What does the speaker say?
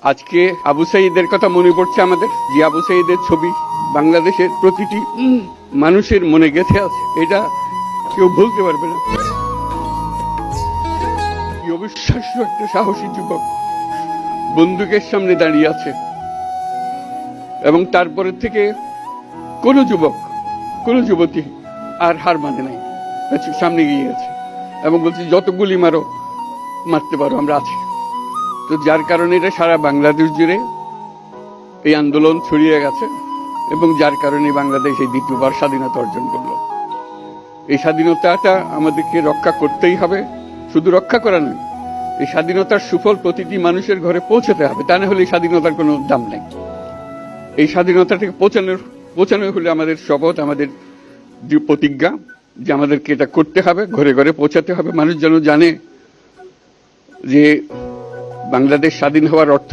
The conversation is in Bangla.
আজকে আবু সাঈদের কথা মনে পড়ছে আমাদের, যে আবু সাঈদের ছবি বাংলাদেশের প্রতিটি মানুষের মনে গেঁথে আছে, এটা কেউ ভুলতে পারবে না। কি অবিশ্বাস্য একটা সাহসী যুবক বন্দুকের সামনে দাঁড়িয়ে আছে, এবং তারপরে থেকে কোনো যুবক, কোনো যুবতী আর হার মানে নাই, সামনে গিয়ে আছে এবং বলছে যত গুলি মারো, মারতে পারো, আমরা আছি। তো যার কারণে এটা সারা বাংলাদেশ জুড়ে এই আন্দোলন ছড়িয়ে গেছে, এবং যার কারণে বাংলাদেশ এই দ্বিতীয়বার স্বাধীনতা অর্জন করলো। এই স্বাধীনতাটা আমাদেরকে রক্ষা করতেই হবে, শুধু রক্ষা করা নয়, এই স্বাধীনতার সুফল প্রতিটি মানুষের ঘরে পৌঁছাতে হবে, তা না হলে এই স্বাধীনতার কোনো দাম নেই। এই স্বাধীনতাটাকে পৌঁছানো হলে আমাদের শপথ, আমাদের যে প্রতিজ্ঞা, যে আমাদেরকে এটা করতে হবে, ঘরে ঘরে পৌঁছাতে হবে। মানুষ যেন জানে যে বাংলাদেশ স্বাধীন হওয়ার অর্থ